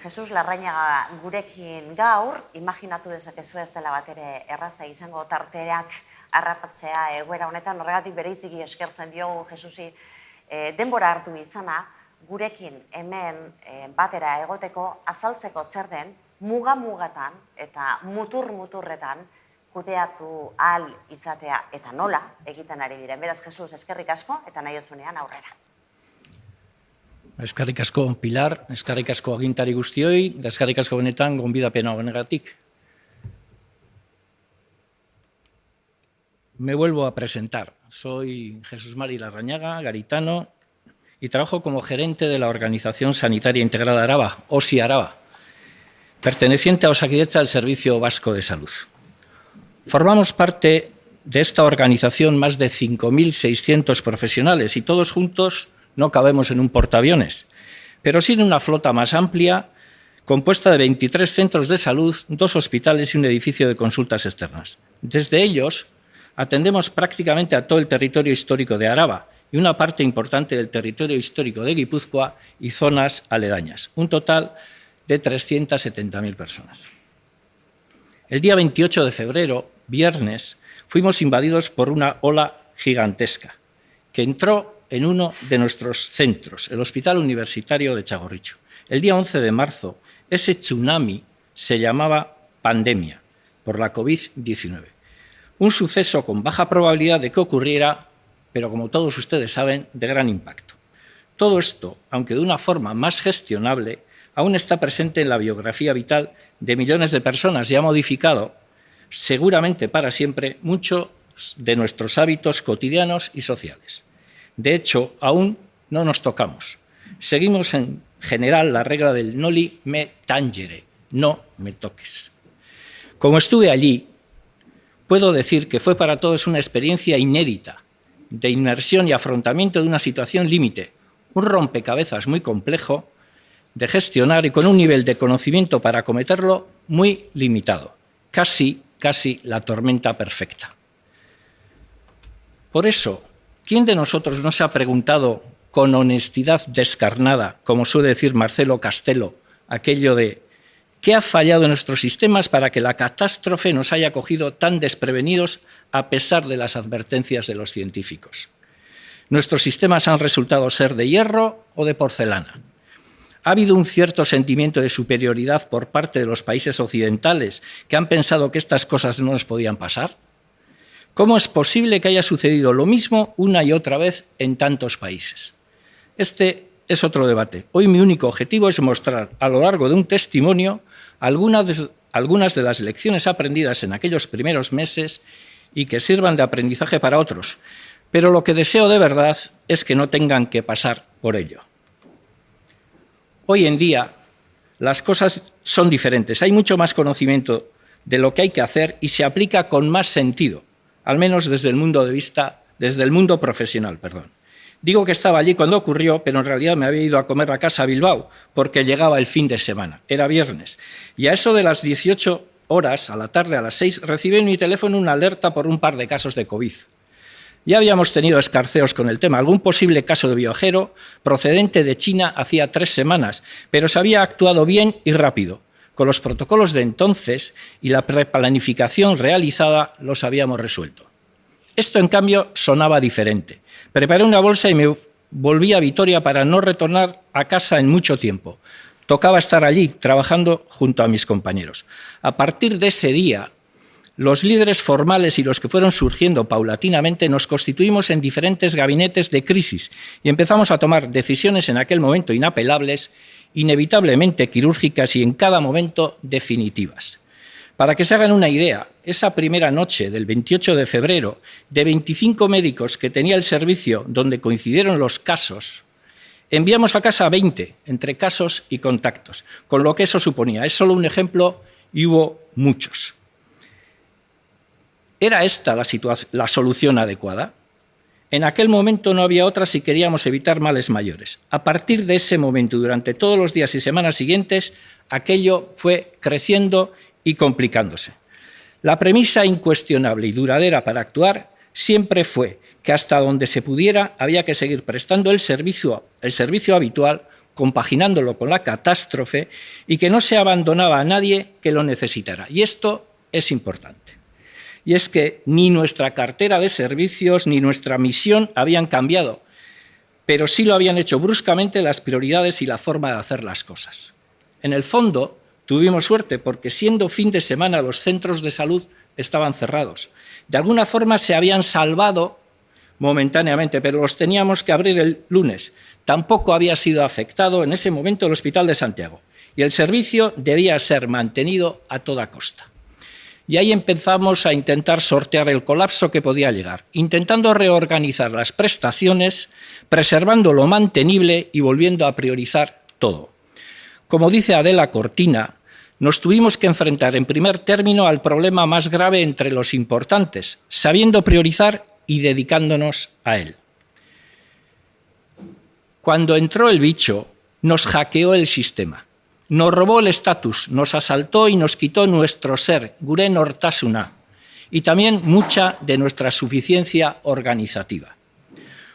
Jesus Larrañaga gurekin gaur, imaginatu dezakezu ez dela bat ere erraza izango tarteak harrapatzea egoera honetan, horregatik bereiziki eskertzen diogu Jesusi denbora hartu izana, gurekin hemen batera egoteko azaltzeko zer den, muga-mugatan eta mutur-muturretan kudeatu ahal izatea eta nola egiten ari diren. Beraz, Jesus, eskerrik asko eta nahi duzunean aurrera. Eskerrik asko, Pilar, eskerrik asko agintari guztioi, da eskerrik asko benetan gonbidapena honegatik. Me vuelvo a presentar. Soy Jesús Mari Larrañaga, garitano, y trabajo como gerente de la Organización Sanitaria Integrada Araba, OSI Araba, perteneciente a Osakidetza del Servicio Vasco de Salud. Formamos parte de esta organización más de 5.600 profesionales y todos juntos no cabemos en un portaaviones, pero sí en una flota más amplia, compuesta de 23 centros de salud, 2 hospitales y un edificio de consultas externas. Desde ellos atendemos prácticamente a todo el territorio histórico de Araba y una parte importante del territorio histórico de Guipúzcoa y zonas aledañas, un total de 370.000 personas. El día 28 de febrero, viernes, fuimos invadidos por una ola gigantesca que entró en uno de nuestros centros, el Hospital Universitario de Txagorritxu. El día 11 de marzo, ese tsunami se llamaba pandemia por la COVID-19. Un suceso con baja probabilidad de que ocurriera, pero como todos ustedes saben, de gran impacto. Todo esto, aunque de una forma más gestionable, aún está presente en la biografía vital de millones de personas y ha modificado, seguramente para siempre, muchos de nuestros hábitos cotidianos y sociales. De hecho, aún no nos tocamos. Seguimos en general la regla del noli me tangere, no me toques. Como estuve allí, puedo decir que fue para todos una experiencia inédita de inmersión y afrontamiento de una situación límite, un rompecabezas muy complejo de gestionar y con un nivel de conocimiento para acometerlo muy limitado, casi la tormenta perfecta. Por eso, ¿quién de nosotros no se ha preguntado con honestidad descarnada, como suele decir Marcelo Castelo, aquello de ¿qué ha fallado en nuestros sistemas para que la catástrofe nos haya cogido tan desprevenidos a pesar de las advertencias de los científicos? ¿Nuestros sistemas han resultado ser de hierro o de porcelana? ¿Ha habido un cierto sentimiento de superioridad por parte de los países occidentales que han pensado que estas cosas no nos podían pasar? ¿Cómo es posible que haya sucedido lo mismo una y otra vez en tantos países? Este es otro debate. Hoy mi único objetivo es mostrar a lo largo de un testimonio algunas de las lecciones aprendidas en aquellos primeros meses y que sirvan de aprendizaje para otros. Pero lo que deseo de verdad es que no tengan que pasar por ello. Hoy en día las cosas son diferentes. Hay mucho más conocimiento de lo que hay que hacer y se aplica con más sentido, al menos desde el mundo profesional. Digo que estaba allí cuando ocurrió, pero en realidad me había ido a comer a casa a Bilbao, porque llegaba el fin de semana, era viernes. Y a eso de las 18 horas, a la tarde, a las 6, recibí en mi teléfono una alerta por un par de casos de COVID. Ya habíamos tenido escarceos con el tema, algún posible caso de viajero procedente de China hacía 3 semanas, pero se había actuado bien y rápido. Con los protocolos de entonces y la preplanificación realizada los habíamos resuelto. Esto, en cambio, sonaba diferente. Preparé una bolsa y me volví a Vitoria para no retornar a casa en mucho tiempo. Tocaba estar allí, trabajando junto a mis compañeros. A partir de ese día, los líderes formales y los que fueron surgiendo paulatinamente nos constituimos en diferentes gabinetes de crisis y empezamos a tomar decisiones en aquel momento inapelables, inevitablemente quirúrgicas y en cada momento definitivas. Para que se hagan una idea, esa primera noche del 28 de febrero, de 25 médicos que tenía el servicio donde coincidieron los casos, enviamos a casa a 20 entre casos y contactos, con lo que eso suponía. Es solo un ejemplo y hubo muchos. ¿Era esta la solución adecuada? En aquel momento no había otra si queríamos evitar males mayores. A partir de ese momento, durante todos los días y semanas siguientes, aquello fue creciendo y complicándose. La premisa incuestionable y duradera para actuar siempre fue que hasta donde se pudiera había que seguir prestando el servicio habitual compaginándolo con la catástrofe, y que no se abandonaba a nadie que lo necesitara. Y esto es importante. Y es que ni nuestra cartera de servicios ni nuestra misión habían cambiado, pero sí lo habían hecho bruscamente las prioridades y la forma de hacer las cosas. En el fondo, tuvimos suerte porque siendo fin de semana los centros de salud estaban cerrados. De alguna forma se habían salvado momentáneamente, pero los teníamos que abrir el lunes. Tampoco había sido afectado en ese momento el Hospital de Santiago y el servicio debía ser mantenido a toda costa. Y ahí empezamos a intentar sortear el colapso que podía llegar, intentando reorganizar las prestaciones, preservando lo mantenible y volviendo a priorizar todo. Como dice Adela Cortina, nos tuvimos que enfrentar en primer término al problema más grave entre los importantes, sabiendo priorizar y dedicándonos a él. Cuando entró el bicho, nos hackeó el sistema. Nos robó el estatus, nos asaltó y nos quitó nuestro ser, gure nortasuna, y también mucha de nuestra suficiencia organizativa.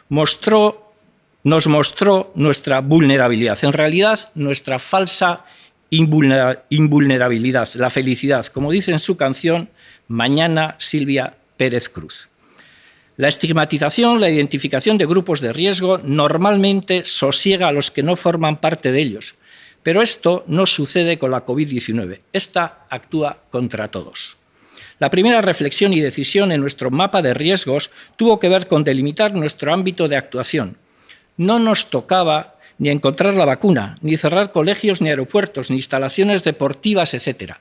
Nos mostró nuestra vulnerabilidad, en realidad nuestra falsa invulnerabilidad, la felicidad, como dice en su canción Mañana Silvia Pérez Cruz. La estigmatización, la identificación de grupos de riesgo normalmente sosiega a los que no forman parte de ellos. Pero esto no sucede con la COVID-19. Esta actúa contra todos. La primera reflexión y decisión en nuestro mapa de riesgos tuvo que ver con delimitar nuestro ámbito de actuación. No nos tocaba ni encontrar la vacuna, ni cerrar colegios, ni aeropuertos, ni instalaciones deportivas, etc.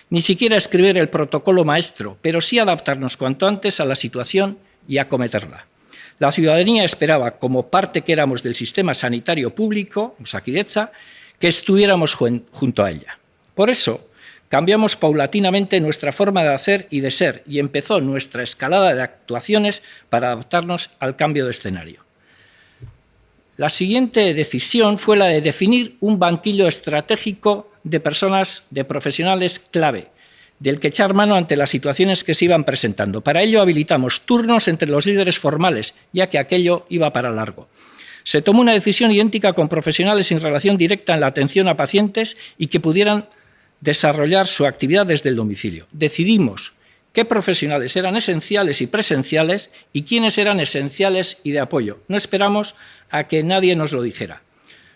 Ni siquiera escribir el protocolo maestro, pero sí adaptarnos cuanto antes a la situación y acometerla. La ciudadanía esperaba, como parte que éramos del sistema sanitario público, Osakidetza, que estuviéramos junto a ella. Por eso, cambiamos paulatinamente nuestra forma de hacer y de ser y empezó nuestra escalada de actuaciones para adaptarnos al cambio de escenario. La siguiente decisión fue la de definir un banquillo estratégico de personas, de profesionales clave, del que echar mano ante las situaciones que se iban presentando. Para ello habilitamos turnos entre los líderes formales, ya que aquello iba para largo. Se tomó una decisión idéntica con profesionales sin relación directa en la atención a pacientes y que pudieran desarrollar su actividad desde el domicilio. Decidimos qué profesionales eran esenciales y presenciales y quiénes eran esenciales y de apoyo. No esperamos a que nadie nos lo dijera.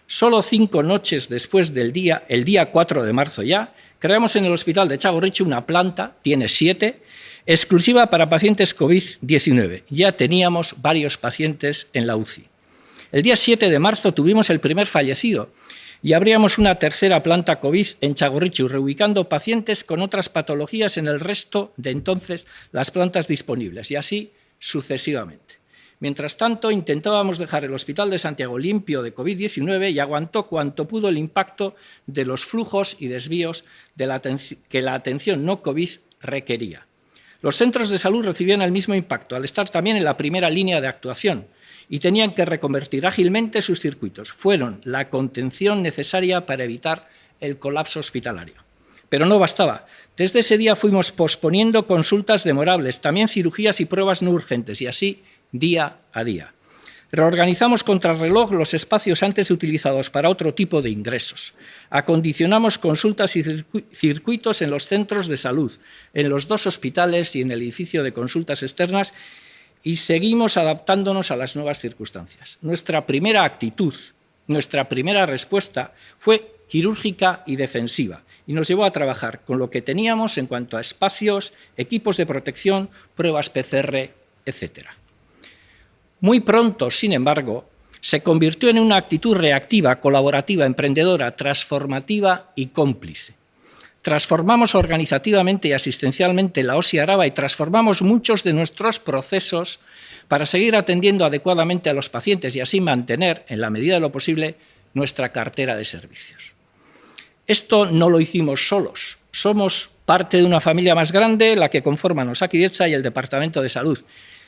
Solo 5 noches después del día, el día 4 de marzo ya, creamos en el Hospital de Txagorritxu una planta, tiene 7, exclusiva para pacientes COVID-19. Ya teníamos varios pacientes en la UCI. El día 7 de marzo tuvimos el primer fallecido y abríamos una tercera planta COVID en Txagorritxu, reubicando pacientes con otras patologías en el resto de entonces las plantas disponibles, y así sucesivamente. Mientras tanto, intentábamos dejar el Hospital de Santiago limpio de COVID-19 y aguantó cuanto pudo el impacto de los flujos y desvíos que la atención no COVID requería. Los centros de salud recibían el mismo impacto, al estar también en la primera línea de actuación, y tenían que reconvertir ágilmente sus circuitos. Fueron la contención necesaria para evitar el colapso hospitalario. Pero no bastaba. Desde ese día fuimos posponiendo consultas demorables, también cirugías y pruebas no urgentes, y así día a día. Reorganizamos contrarreloj los espacios antes utilizados para otro tipo de ingresos. Acondicionamos consultas y circuitos en los centros de salud, en los 2 hospitales y en el edificio de consultas externas, y seguimos adaptándonos a las nuevas circunstancias. Nuestra primera actitud, nuestra primera respuesta fue quirúrgica y defensiva y nos llevó a trabajar con lo que teníamos en cuanto a espacios, equipos de protección, pruebas PCR, etc. Muy pronto, sin embargo, se convirtió en una actitud reactiva, colaborativa, emprendedora, transformativa y cómplice. Transformamos organizativamente y asistencialmente la OSI Araba y transformamos muchos de nuestros procesos para seguir atendiendo adecuadamente a los pacientes y así mantener, en la medida de lo posible, nuestra cartera de servicios. Esto no lo hicimos solos. Somos parte de una familia más grande, la que conforman Osakidetza y el Departamento de Salud,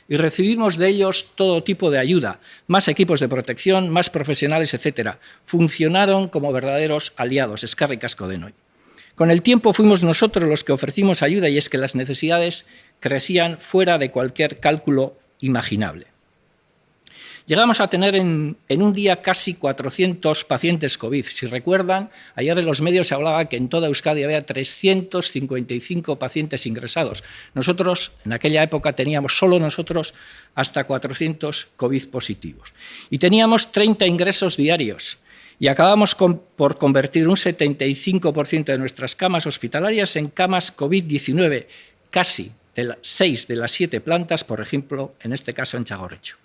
y recibimos de ellos todo tipo de ayuda, más equipos de protección, más profesionales, etc. Funcionaron como verdaderos aliados, eskerrik asko denoi. Con el tiempo fuimos nosotros los que ofrecimos ayuda y es que las necesidades crecían fuera de cualquier cálculo imaginable. Llegamos a tener en un día casi 400 pacientes COVID. Si recuerdan, ayer en los medios se hablaba que en toda Euskadi había 355 pacientes ingresados. Nosotros, en aquella época, teníamos solo nosotros hasta 400 COVID positivos. Y teníamos 30 ingresos diarios. Y acabamos por convertir un 75% de nuestras camas hospitalarias en camas COVID-19, casi 6 de las 7 plantas, por ejemplo, en este caso en Txagorritxu.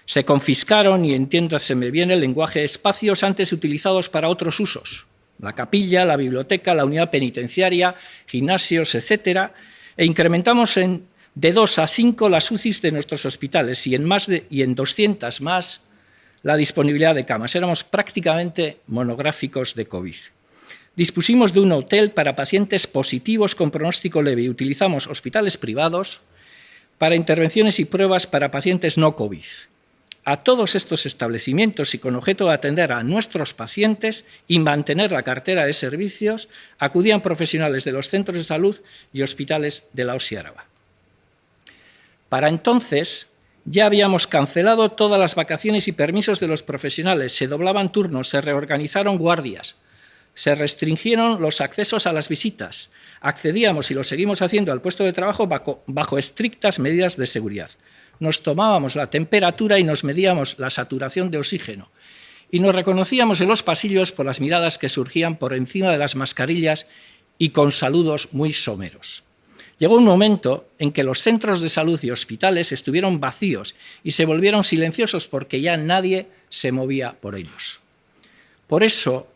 Se confiscaron, y entiéndaseme bien el lenguaje, espacios antes utilizados para otros usos, la capilla, la biblioteca, la unidad penitenciaria, gimnasios, etcétera, e incrementamos de 2 a 5 las UCIs de nuestros hospitales y en 200 más la disponibilidad de camas. Éramos prácticamente monográficos de COVID. Dispusimos de un hotel para pacientes positivos con pronóstico leve y utilizamos hospitales privados para intervenciones y pruebas para pacientes no COVID. A todos estos establecimientos y con objeto de atender a nuestros pacientes y mantener la cartera de servicios, acudían profesionales de los centros de salud y hospitales de la Osi Araba. Para entonces, ya habíamos cancelado todas las vacaciones y permisos de los profesionales, se doblaban turnos, se reorganizaron guardias, se restringieron los accesos a las visitas, accedíamos y lo seguimos haciendo al puesto de trabajo bajo estrictas medidas de seguridad. Nos tomábamos la temperatura y nos medíamos la saturación de oxígeno y nos reconocíamos en los pasillos por las miradas que surgían por encima de las mascarillas y con saludos muy someros. Llegó un momento en que los centros de salud y hospitales estuvieron vacíos y se volvieron silenciosos porque ya nadie se movía por ellos. Por eso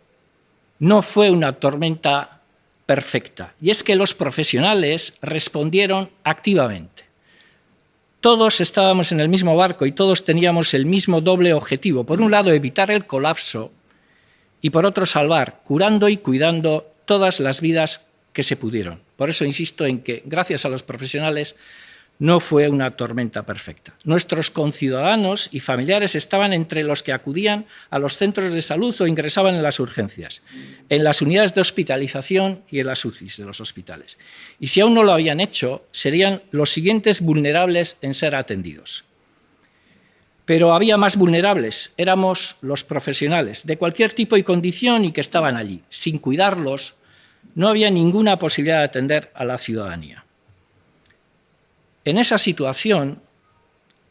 no fue una tormenta perfecta, y es que los profesionales respondieron activamente. Todos estábamos en el mismo barco y todos teníamos el mismo doble objetivo. Por un lado, evitar el colapso y por otro, salvar, curando y cuidando todas las vidas que se pudieron. Por eso insisto en que, gracias a los profesionales, no fue una tormenta perfecta. Nuestros conciudadanos y familiares estaban entre los que acudían a los centros de salud o ingresaban en las urgencias, en las unidades de hospitalización y en las UCIs de los hospitales. Y si aún no lo habían hecho, serían los siguientes vulnerables en ser atendidos. Pero había más vulnerables, éramos los profesionales, de cualquier tipo y condición y que estaban allí. Sin cuidarlos, no había ninguna posibilidad de atender a la ciudadanía. En esa situación,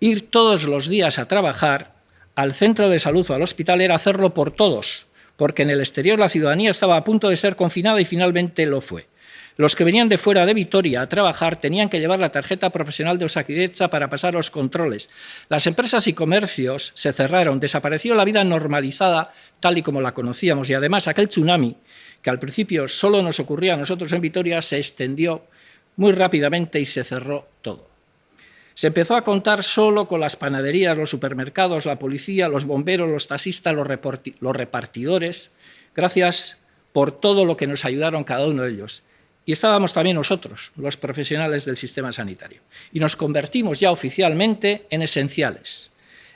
ir todos los días a trabajar al centro de salud o al hospital era hacerlo por todos, porque en el exterior la ciudadanía estaba a punto de ser confinada y finalmente lo fue. Los que venían de fuera de Vitoria a trabajar tenían que llevar la tarjeta profesional de Osakidetza para pasar los controles. Las empresas y comercios se cerraron, desapareció la vida normalizada tal y como la conocíamos y además aquel tsunami que al principio solo nos ocurría a nosotros en Vitoria se extendió muy rápidamente y se cerró todo. Se empezó a contar solo con las panaderías, los supermercados, la policía, los bomberos, los taxistas, los repartidores. Gracias por todo lo que nos ayudaron cada uno de ellos. Y estábamos también nosotros, los profesionales del sistema sanitario. Y nos convertimos ya oficialmente en esenciales,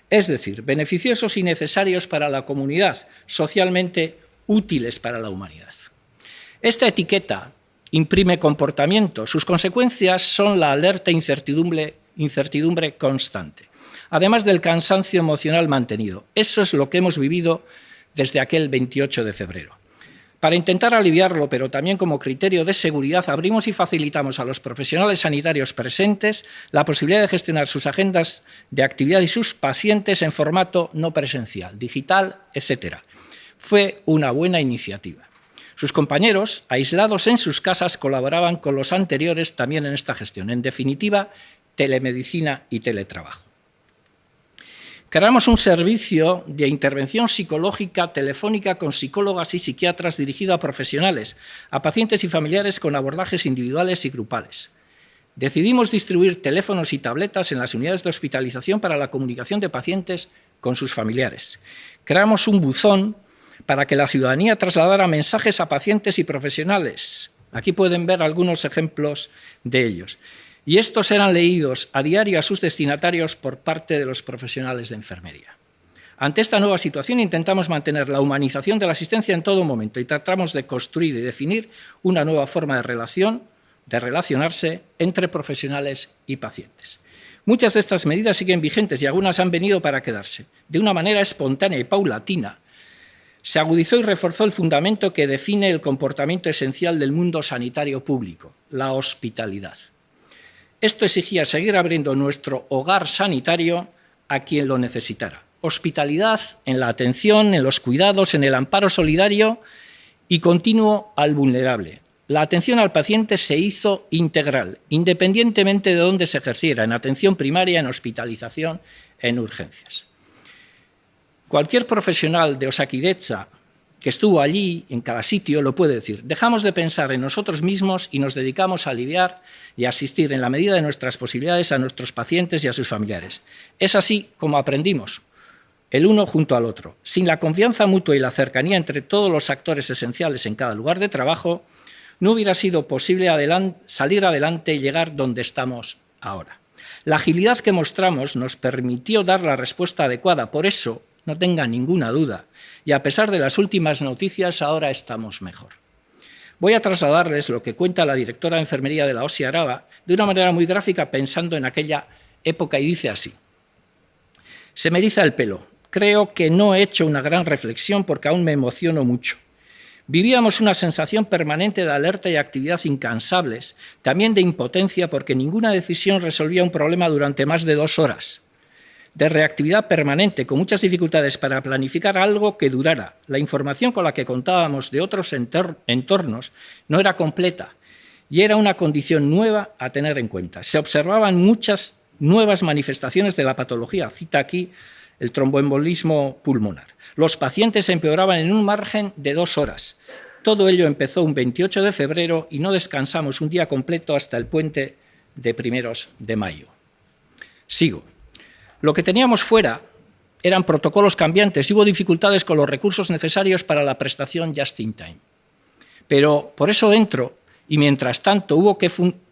es decir, beneficiosos y necesarios para la comunidad, socialmente útiles para la humanidad. Esta etiqueta imprime comportamiento. Sus consecuencias son la alerta e incertidumbre constante, además del cansancio emocional mantenido. Eso es lo que hemos vivido desde aquel 28 de febrero. Para intentar aliviarlo, pero también como criterio de seguridad, abrimos y facilitamos a los profesionales sanitarios presentes la posibilidad de gestionar sus agendas de actividad y sus pacientes en formato no presencial, digital, etc. Fue una buena iniciativa. Sus compañeros, aislados en sus casas, colaboraban con los anteriores también en esta gestión. En definitiva, telemedicina y teletrabajo. Creamos un servicio de intervención psicológica telefónica con psicólogas y psiquiatras dirigido a profesionales, a pacientes y familiares con abordajes individuales y grupales. Decidimos distribuir teléfonos y tabletas en las unidades de hospitalización para la comunicación de pacientes con sus familiares. Creamos un buzón para que la ciudadanía trasladara mensajes a pacientes y profesionales. Aquí pueden ver algunos ejemplos de ellos. Y estos eran leídos a diario a sus destinatarios por parte de los profesionales de enfermería. Ante esta nueva situación intentamos mantener la humanización de la asistencia en todo momento y tratamos de construir y definir una nueva forma de relacionarse entre profesionales y pacientes. Muchas de estas medidas siguen vigentes y algunas han venido para quedarse. De una manera espontánea y paulatina, se agudizó y reforzó el fundamento que define el comportamiento esencial del mundo sanitario público, la hospitalidad. Esto exigía seguir abriendo nuestro hogar sanitario a quien lo necesitara. Hospitalidad en la atención, en los cuidados, en el amparo solidario y continuo al vulnerable. La atención al paciente se hizo integral, independientemente de dónde se ejerciera, en atención primaria, en hospitalización, en urgencias. Cualquier profesional de Osakidetza que estuvo allí, en cada sitio, lo puede decir. Dejamos de pensar en nosotros mismos y nos dedicamos a aliviar y a asistir en la medida de nuestras posibilidades a nuestros pacientes y a sus familiares. Es así como aprendimos, el uno junto al otro. Sin la confianza mutua y la cercanía entre todos los actores esenciales en cada lugar de trabajo, no hubiera sido posible salir adelante y llegar donde estamos ahora. La agilidad que mostramos nos permitió dar la respuesta adecuada. Por eso, no tenga ninguna duda, y a pesar de las últimas noticias, ahora estamos mejor. Voy a trasladarles lo que cuenta la directora de enfermería de la OSI Araba de una manera muy gráfica pensando en aquella época y dice así. Se me eriza el pelo. Creo que no he hecho una gran reflexión porque aún me emociono mucho. Vivíamos una sensación permanente de alerta y actividad incansables, también de impotencia porque ninguna decisión resolvía un problema durante más de 2 horas. De reactividad permanente, con muchas dificultades para planificar algo que durara. La información con la que contábamos de otros entornos no era completa y era una condición nueva a tener en cuenta. Se observaban muchas nuevas manifestaciones de la patología. Cita aquí el tromboembolismo pulmonar. Los pacientes empeoraban en un margen de 2 horas. Todo ello empezó un 28 de febrero y no descansamos un día completo hasta el puente de 1 de mayo. Sigo. Lo que teníamos fuera eran protocolos cambiantes y hubo dificultades con los recursos necesarios para la prestación just in time. Pero por eso entro y mientras tanto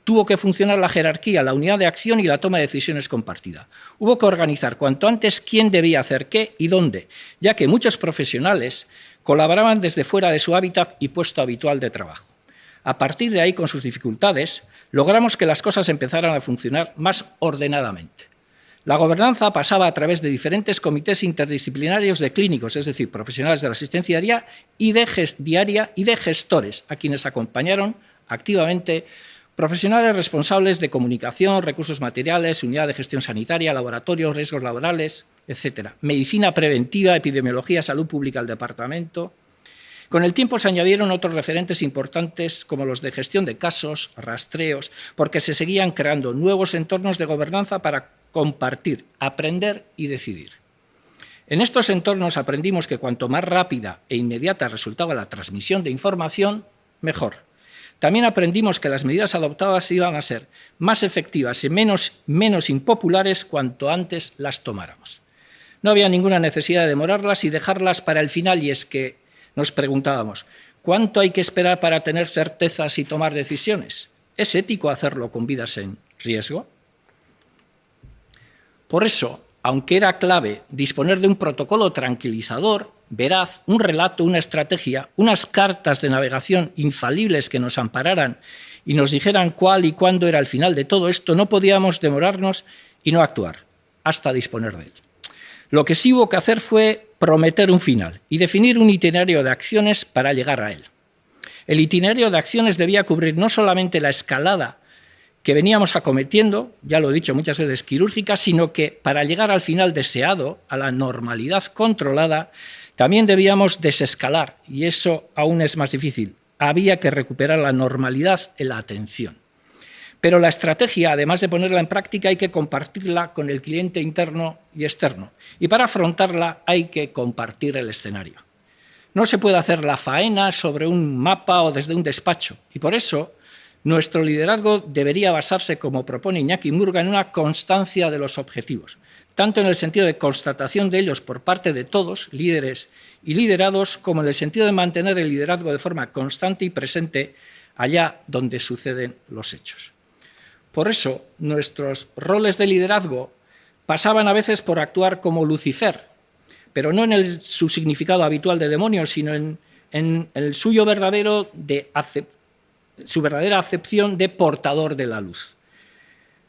tuvo que funcionar la jerarquía, la unidad de acción y la toma de decisiones compartida. Hubo que organizar cuanto antes quién debía hacer qué y dónde, ya que muchos profesionales colaboraban desde fuera de su hábitat y puesto habitual de trabajo. A partir de ahí, con sus dificultades, logramos que las cosas empezaran a funcionar más ordenadamente. La gobernanza pasaba a través de diferentes comités interdisciplinarios de clínicos, es decir, profesionales de la asistencia diaria y de gestores, a quienes acompañaron activamente profesionales responsables de comunicación, recursos materiales, unidad de gestión sanitaria, laboratorios, riesgos laborales, etc. Medicina preventiva, epidemiología, salud pública al departamento. Con el tiempo se añadieron otros referentes importantes como los de gestión de casos, rastreos, porque se seguían creando nuevos entornos de gobernanza para compartir, aprender y decidir. En estos entornos aprendimos que cuanto más rápida e inmediata resultaba la transmisión de información, mejor. También aprendimos que las medidas adoptadas iban a ser más efectivas y menos impopulares cuanto antes las tomáramos. No había ninguna necesidad de demorarlas y dejarlas para el final, y es que nos preguntábamos, ¿cuánto hay que esperar para tener certezas y tomar decisiones? ¿Es ético hacerlo con vidas en riesgo? Por eso, aunque era clave disponer de un protocolo tranquilizador, veraz, un relato, una estrategia, unas cartas de navegación infalibles que nos ampararan y nos dijeran cuál y cuándo era el final de todo esto, no podíamos demorarnos y no actuar hasta disponer de él. Lo que sí hubo que hacer fue prometer un final y definir un itinerario de acciones para llegar a él. El itinerario de acciones debía cubrir no solamente la escalada que veníamos acometiendo, ya lo he dicho muchas veces, quirúrgica, sino que para llegar al final deseado, a la normalidad controlada, también debíamos desescalar, y eso aún es más difícil. Había que recuperar la normalidad en la atención. Pero la estrategia, además de ponerla en práctica, hay que compartirla con el cliente interno y externo. Y para afrontarla hay que compartir el escenario. No se puede hacer la faena sobre un mapa o desde un despacho, y por eso nuestro liderazgo debería basarse, como propone Iñaki Murga, en una constancia de los objetivos, tanto en el sentido de constatación de ellos por parte de todos, líderes y liderados, como en el sentido de mantener el liderazgo de forma constante y presente allá donde suceden los hechos. Por eso, nuestros roles de liderazgo pasaban a veces por actuar como Lucifer, pero no en su significado habitual de demonio, sino en el suyo verdadero su verdadera acepción de portador de la luz.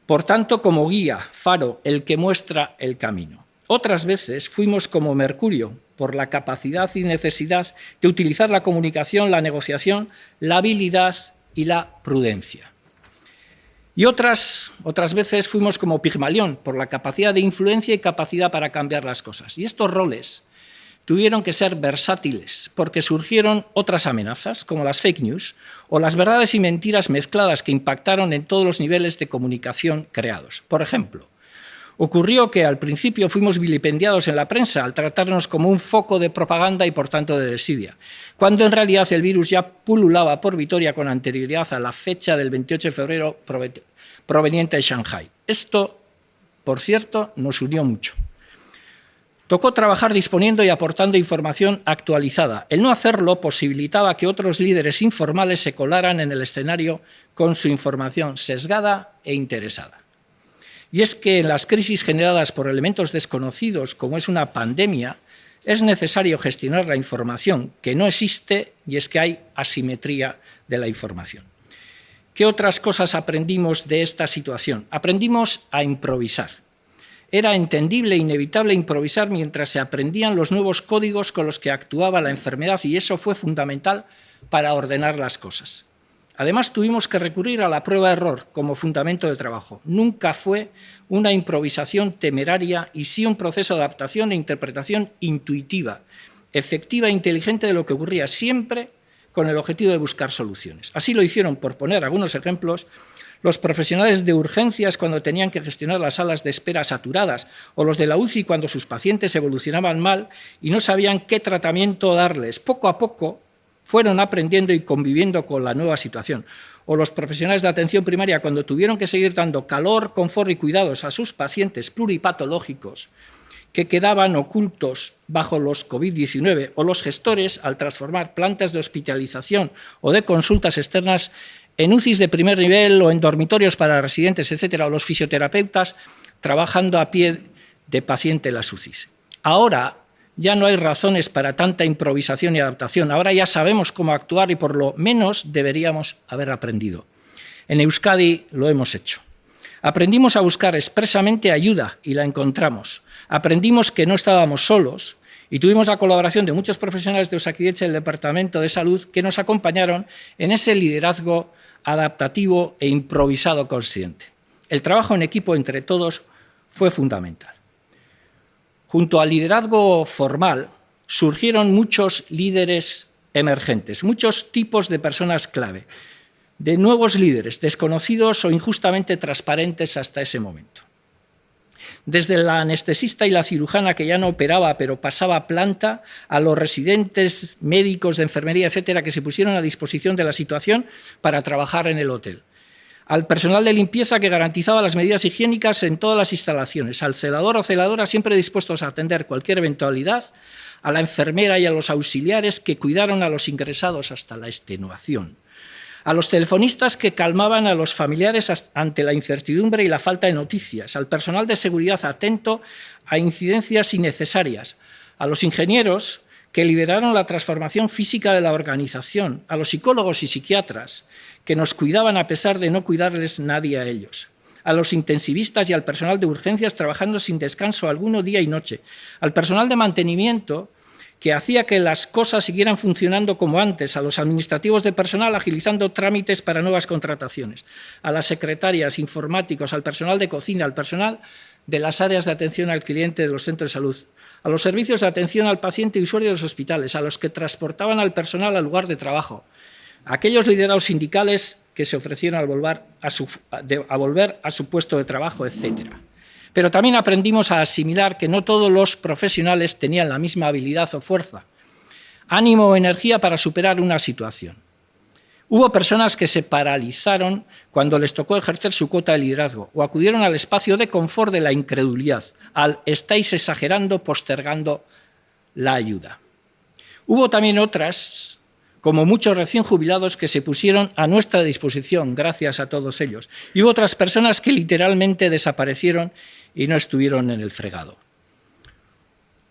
Por tanto, como guía, faro, el que muestra el camino. Otras veces fuimos como Mercurio, por la capacidad y necesidad de utilizar la comunicación, la negociación, la habilidad y la prudencia. Y otras veces fuimos como Pigmalión, por la capacidad de influencia y capacidad para cambiar las cosas. Y estos roles tuvieron que ser versátiles, porque surgieron otras amenazas, como las fake news, o las verdades y mentiras mezcladas que impactaron en todos los niveles de comunicación creados. Por ejemplo, ocurrió que al principio fuimos vilipendiados en la prensa al tratarnos como un foco de propaganda y por tanto de desidia, cuando en realidad el virus ya pululaba por Vitoria con anterioridad a la fecha del 28 de febrero proveniente de Shanghái. Esto, por cierto, nos unió mucho. Tocó trabajar disponiendo y aportando información actualizada. El no hacerlo posibilitaba que otros líderes informales se colaran en el escenario con su información sesgada e interesada. Y es que en las crisis generadas por elementos desconocidos, como es una pandemia, es necesario gestionar la información que no existe, y es que hay asimetría de la información. ¿Qué otras cosas aprendimos de esta situación? Aprendimos a improvisar. Era entendible e inevitable improvisar mientras se aprendían los nuevos códigos con los que actuaba la enfermedad, y eso fue fundamental para ordenar las cosas. Además, tuvimos que recurrir a la prueba-error como fundamento de trabajo. Nunca fue una improvisación temeraria y sí un proceso de adaptación e interpretación intuitiva, efectiva e inteligente de lo que ocurría, siempre con el objetivo de buscar soluciones. Así lo hicieron, por poner algunos ejemplos, los profesionales de urgencias cuando tenían que gestionar las salas de espera saturadas, o los de la UCI cuando sus pacientes evolucionaban mal y no sabían qué tratamiento darles. Poco a poco fueron aprendiendo y conviviendo con la nueva situación. O los profesionales de atención primaria cuando tuvieron que seguir dando calor, confort y cuidados a sus pacientes pluripatológicos que quedaban ocultos bajo los COVID-19, o los gestores al transformar plantas de hospitalización o de consultas externas en UCIs de primer nivel o en dormitorios para residentes, etcétera, o los fisioterapeutas trabajando a pie de paciente en las UCIs. Ahora ya no hay razones para tanta improvisación y adaptación. Ahora ya sabemos cómo actuar y por lo menos deberíamos haber aprendido. En Euskadi lo hemos hecho. Aprendimos a buscar expresamente ayuda y la encontramos. Aprendimos que no estábamos solos y tuvimos la colaboración de muchos profesionales de Osakidetza y del Departamento de Salud que nos acompañaron en ese liderazgo adaptativo e improvisado consciente. El trabajo en equipo entre todos fue fundamental. Junto al liderazgo formal surgieron muchos líderes emergentes, muchos tipos de personas clave, de nuevos líderes, desconocidos o injustamente transparentes hasta ese momento. Desde la anestesista y la cirujana que ya no operaba pero pasaba planta, a los residentes, médicos de enfermería, etcétera, que se pusieron a disposición de la situación para trabajar en el hotel. Al personal de limpieza que garantizaba las medidas higiénicas en todas las instalaciones, al celador o celadora siempre dispuestos a atender cualquier eventualidad, a la enfermera y a los auxiliares que cuidaron a los ingresados hasta la extenuación, a los telefonistas que calmaban a los familiares ante la incertidumbre y la falta de noticias, al personal de seguridad atento a incidencias innecesarias, a los ingenieros que lideraron la transformación física de la organización, a los psicólogos y psiquiatras que nos cuidaban a pesar de no cuidarles nadie a ellos, a los intensivistas y al personal de urgencias trabajando sin descanso alguno día y noche, al personal de mantenimiento que hacía que las cosas siguieran funcionando como antes, a los administrativos de personal agilizando trámites para nuevas contrataciones, a las secretarias, informáticos, al personal de cocina, al personal de las áreas de atención al cliente de los centros de salud, a los servicios de atención al paciente y usuario de los hospitales, a los que transportaban al personal al lugar de trabajo, a aquellos liderados sindicales que se ofrecieron a volver a su puesto de trabajo, etcétera. Pero también aprendimos a asimilar que no todos los profesionales tenían la misma habilidad o fuerza, ánimo o energía para superar una situación. Hubo personas que se paralizaron cuando les tocó ejercer su cuota de liderazgo o acudieron al espacio de confort de la incredulidad, al estáis exagerando, postergando la ayuda. Hubo también otras, como muchos recién jubilados, que se pusieron a nuestra disposición, gracias a todos ellos. Y hubo otras personas que literalmente desaparecieron y no estuvieron en el fregado.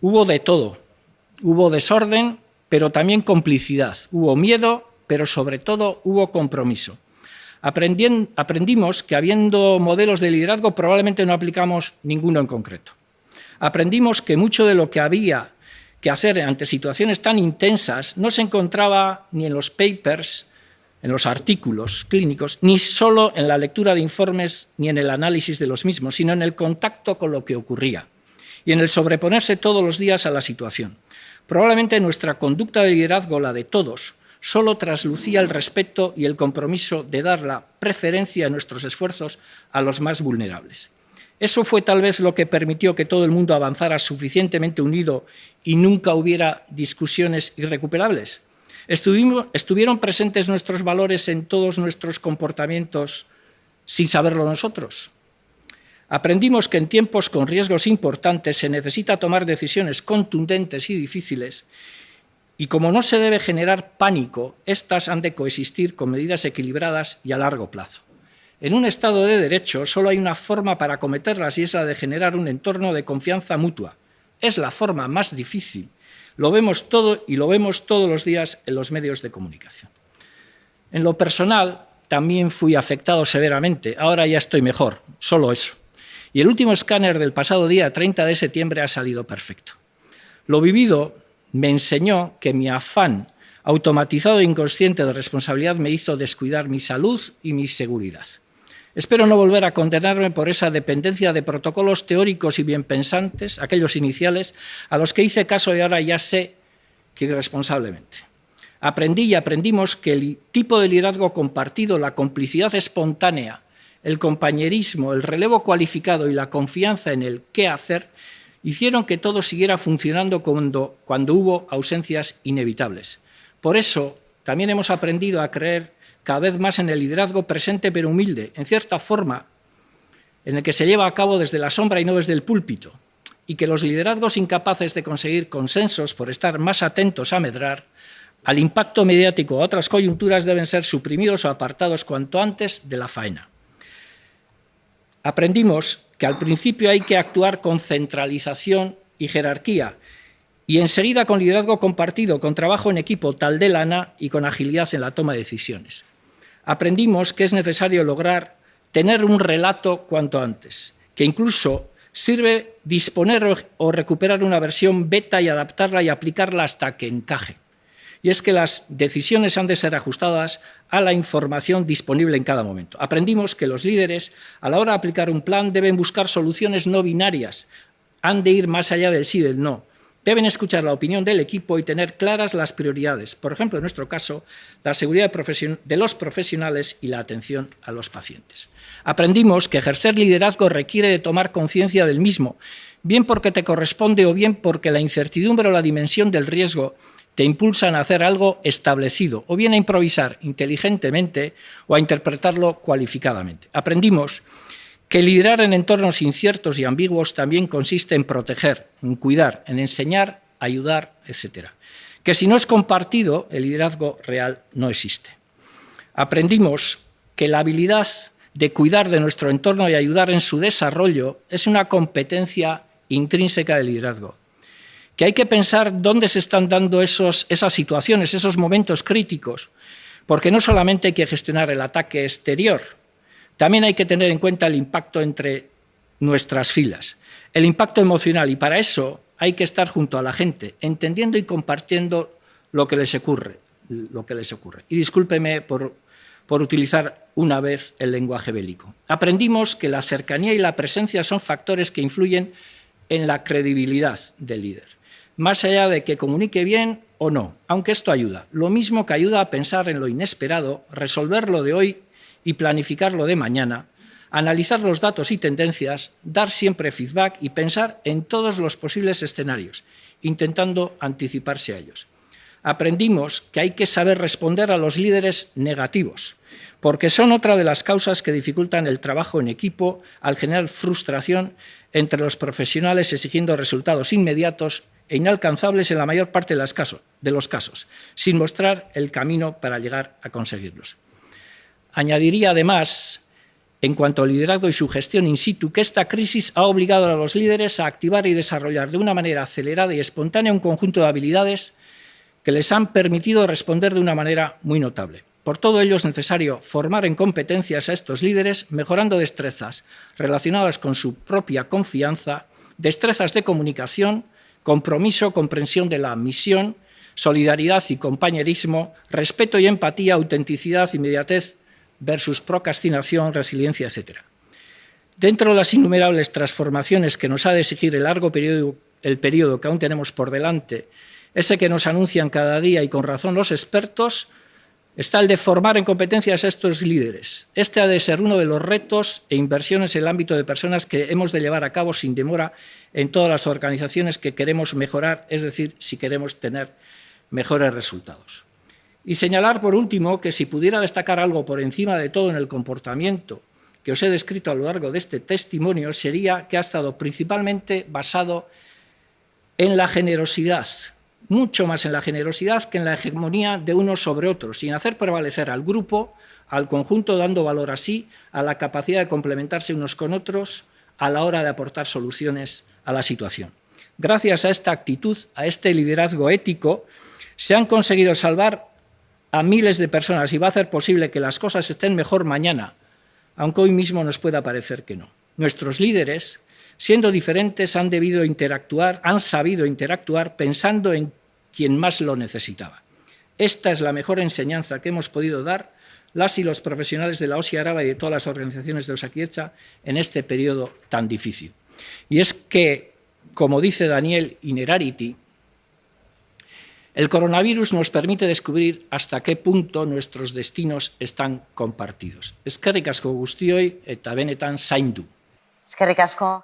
Hubo de todo. Hubo desorden, pero también complicidad. Hubo miedo, pero sobre todo hubo compromiso. Aprendimos que habiendo modelos de liderazgo probablemente no aplicamos ninguno en concreto. Aprendimos que mucho de lo que había que hacer ante situaciones tan intensas no se encontraba ni en los papers, en los artículos clínicos, ni solo en la lectura de informes ni en el análisis de los mismos, sino en el contacto con lo que ocurría y en el sobreponerse todos los días a la situación. Probablemente nuestra conducta de liderazgo, la de todos, solo traslucía el respeto y el compromiso de dar la preferencia en nuestros esfuerzos a los más vulnerables. Eso fue tal vez lo que permitió que todo el mundo avanzara suficientemente unido y nunca hubiera discusiones irrecuperables. ¿Estuvieron presentes nuestros valores en todos nuestros comportamientos sin saberlo nosotros? Aprendimos que en tiempos con riesgos importantes se necesita tomar decisiones contundentes y difíciles y como no se debe generar pánico, estas han de coexistir con medidas equilibradas y a largo plazo. En un Estado de Derecho solo hay una forma para acometerlas y es la de generar un entorno de confianza mutua. Es la forma más difícil. Lo vemos todo y lo vemos todos los días en los medios de comunicación. En lo personal, también fui afectado severamente. Ahora ya estoy mejor, solo eso. Y el último escáner del pasado día 30 de septiembre ha salido perfecto. Lo vivido me enseñó que mi afán automatizado e inconsciente de responsabilidad me hizo descuidar mi salud y mi seguridad. Espero no volver a condenarme por esa dependencia de protocolos teóricos y bienpensantes, aquellos iniciales, a los que hice caso y ahora ya sé que irresponsablemente. Aprendí y aprendimos que el tipo de liderazgo compartido, la complicidad espontánea, el compañerismo, el relevo cualificado y la confianza en el qué hacer hicieron que todo siguiera funcionando cuando hubo ausencias inevitables. Por eso también hemos aprendido a creer cada vez más en el liderazgo presente pero humilde, en cierta forma, en el que se lleva a cabo desde la sombra y no desde el púlpito, y que los liderazgos incapaces de conseguir consensos por estar más atentos a medrar al impacto mediático o a otras coyunturas deben ser suprimidos o apartados cuanto antes de la faena. Aprendimos que al principio hay que actuar con centralización y jerarquía, y enseguida con liderazgo compartido, con trabajo en equipo tal de lana y con agilidad en la toma de decisiones. Aprendimos que es necesario lograr tener un relato cuanto antes, que incluso sirve disponer o recuperar una versión beta y adaptarla y aplicarla hasta que encaje. Y es que las decisiones han de ser ajustadas a la información disponible en cada momento. Aprendimos que los líderes, a la hora de aplicar un plan, deben buscar soluciones no binarias, han de ir más allá del sí y del no. Deben escuchar la opinión del equipo y tener claras las prioridades. Por ejemplo, en nuestro caso, la seguridad de los profesionales y la atención a los pacientes. Aprendimos que ejercer liderazgo requiere de tomar conciencia del mismo, bien porque te corresponde o bien porque la incertidumbre o la dimensión del riesgo te impulsan a hacer algo establecido, o bien a improvisar inteligentemente o a interpretarlo cualificadamente. Aprendimos que liderar en entornos inciertos y ambiguos también consiste en proteger, en cuidar, en enseñar, ayudar, etc. Que si no es compartido, el liderazgo real no existe. Aprendimos que la habilidad de cuidar de nuestro entorno y ayudar en su desarrollo es una competencia intrínseca del liderazgo. Que hay que pensar dónde se están dando esas situaciones, esos momentos críticos, porque no solamente hay que gestionar el ataque exterior, también hay que tener en cuenta el impacto entre nuestras filas, el impacto emocional, y para eso hay que estar junto a la gente, entendiendo y compartiendo lo que les ocurre. Y discúlpeme por utilizar una vez el lenguaje bélico. Aprendimos que la cercanía y la presencia son factores que influyen en la credibilidad del líder, más allá de que comunique bien o no, aunque esto ayuda. Lo mismo que ayuda a pensar en lo inesperado, resolver lo de hoy y planificar lo de mañana, analizar los datos y tendencias, dar siempre feedback y pensar en todos los posibles escenarios, intentando anticiparse a ellos. Aprendimos que hay que saber responder a los líderes negativos, porque son otra de las causas que dificultan el trabajo en equipo al generar frustración entre los profesionales exigiendo resultados inmediatos e inalcanzables en la mayor parte de los casos, sin mostrar el camino para llegar a conseguirlos. Añadiría además, en cuanto al liderazgo y su gestión in situ, que esta crisis ha obligado a los líderes a activar y desarrollar de una manera acelerada y espontánea un conjunto de habilidades que les han permitido responder de una manera muy notable. Por todo ello es necesario formar en competencias a estos líderes, mejorando destrezas relacionadas con su propia confianza, destrezas de comunicación, compromiso, comprensión de la misión, solidaridad y compañerismo, respeto y empatía, autenticidad, inmediatez versus procrastinación, resiliencia, etc. Dentro de las innumerables transformaciones que nos ha de exigir el periodo que aún tenemos por delante, ese que nos anuncian cada día y con razón los expertos, está el de formar en competencias a estos líderes. Este ha de ser uno de los retos e inversiones en el ámbito de personas que hemos de llevar a cabo sin demora en todas las organizaciones que queremos mejorar, es decir, si queremos tener mejores resultados. Y señalar, por último, que si pudiera destacar algo por encima de todo en el comportamiento que os he descrito a lo largo de este testimonio, sería que ha estado principalmente basado en la generosidad, mucho más en la generosidad que en la hegemonía de unos sobre otros, sin hacer prevalecer al grupo, al conjunto, dando valor así a la capacidad de complementarse unos con otros a la hora de aportar soluciones a la situación. Gracias a esta actitud, a este liderazgo ético, se han conseguido salvar a miles de personas y va a hacer posible que las cosas estén mejor mañana, aunque hoy mismo nos pueda parecer que no. Nuestros líderes, siendo diferentes, han sabido interactuar pensando en quien más lo necesitaba. Esta es la mejor enseñanza que hemos podido dar las y los profesionales de la OSI Araba y de todas las organizaciones de Osakidetza en este periodo tan difícil. Y es que, como dice Daniel Innerarity, el coronavirus nos permite descubrir hasta qué punto nuestros destinos están compartidos. Eskerrik asko guztioi eta benetan zaindu. Eskerrik asko.